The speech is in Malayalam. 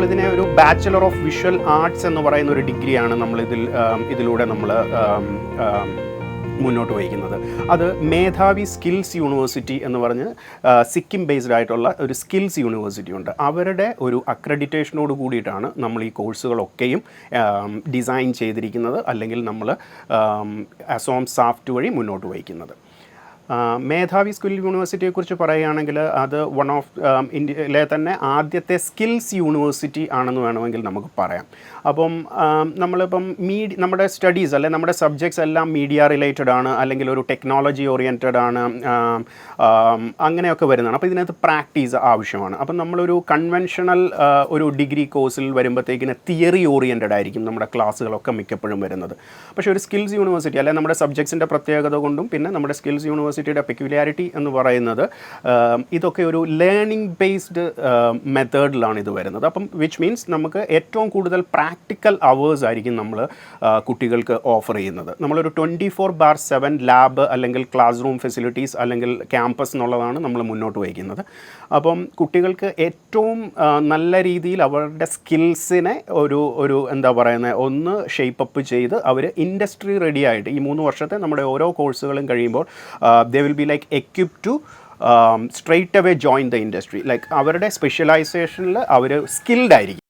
നമ്മളിതിനെ ഒരു ബാച്ചലർ ഓഫ് വിഷ്വൽ ആർട്സ് എന്ന് പറയുന്ന ഒരു ഡിഗ്രിയാണ് ഇതിലൂടെ നമ്മൾ മുന്നോട്ട് വയ്ക്കുന്നത്. അത് മേധാവി സ്കിൽസ് യൂണിവേഴ്സിറ്റി എന്ന് പറഞ്ഞ് സിക്കിം ബേസ്ഡ് ആയിട്ടുള്ള ഒരു സ്കിൽസ് യൂണിവേഴ്സിറ്റി ഉണ്ട്. അവരുടെ ഒരു അക്രഡിറ്റേഷനോട് കൂടിയിട്ടാണ് നമ്മൾ ഈ കോഴ്സുകളൊക്കെയും ഡിസൈൻ ചെയ്തിരിക്കുന്നത്, അല്ലെങ്കിൽ നമ്മൾ അസോം സാഫ്റ്റ് വഴി മുന്നോട്ട് വയ്ക്കുന്നത്. മേധാവി സ്കിൽ യൂണിവേഴ്സിറ്റിയെക്കുറിച്ച് പറയുകയാണെങ്കിൽ അത് വൺ ഓഫ് ഇന്ത്യയിലെ തന്നെ ആദ്യത്തെ സ്കിൽസ് യൂണിവേഴ്സിറ്റി ആണെന്ന് വേണമെങ്കിൽ നമുക്ക് പറയാം. അപ്പം നമ്മളിപ്പം നമ്മുടെ സ്റ്റഡീസ് അല്ലെ നമ്മുടെ സബ്ജക്ട്സ് എല്ലാം മീഡിയ റിലേറ്റഡ് ആണ്, അല്ലെങ്കിൽ ഒരു ടെക്നോളജി ഓറിയൻറ്റഡ് ആണ്, അങ്ങനെയൊക്കെ വരുന്നതാണ്. അപ്പോൾ ഇതിനകത്ത് പ്രാക്ടീസ് ആവശ്യമാണ്. അപ്പം നമ്മളൊരു കൺവെൻഷണൽ ഒരു ഡിഗ്രി കോഴ്സിൽ വരുമ്പോഴത്തേക്കിന് തിയറി ഓറിയൻറ്റഡ് ആയിരിക്കും നമ്മുടെ ക്ലാസ്സുകളൊക്കെ മിക്കപ്പോഴും വരുന്നത്. പക്ഷേ ഒരു സ്കിൽസ് യൂണിവേഴ്സിറ്റി അല്ലെ നമ്മുടെ സബ്ജക്ട്സിൻ്റെ പ്രത്യേകത കൊണ്ടും പിന്നെ നമ്മുടെ സ്കിൽസ് യൂണിവേഴ്സിറ്റിയുടെ പെക്യുലാരിറ്റി എന്ന് പറയുന്നത് ഇതൊക്കെ ഒരു ലേണിംഗ് ബേസ്ഡ് മെത്തേഡിലാണ് ഇത് വരുന്നത്. അപ്പം വിച്ച് മീൻസ് നമുക്ക് ഏറ്റവും കൂടുതൽ പ്രാക്ടിക്കൽ അവേഴ്സ് ആയിരിക്കും നമ്മൾ കുട്ടികൾക്ക് ഓഫർ ചെയ്യുന്നത്. നമ്മളൊരു 24/7 ലാബ് അല്ലെങ്കിൽ ക്ലാസ് റൂം ഫെസിലിറ്റീസ് അല്ലെങ്കിൽ ക്യാമ്പസ് എന്നുള്ളതാണ് നമ്മൾ മുന്നോട്ട് വയ്ക്കുന്നത്. അപ്പം കുട്ടികൾക്ക് ഏറ്റവും നല്ല രീതിയിൽ അവരുടെ സ്കിൽസിനെ ഒരു എന്താ പറയുന്നത് ഒന്ന് ഷേപ്പപ്പ് ചെയ്ത് അവർ ഇൻഡസ്ട്രി റെഡി ആയിട്ട് ഈ 3 വർഷത്തെ നമ്മുടെ ഓരോ കോഴ്സുകളും കഴിയുമ്പോൾ they will be like equipped to straight away join the industry. Like അവരുടെ സ്പെഷ്യലൈസേഷനിൽ അവർ സ്കിൽഡ് ആയിരിക്കും.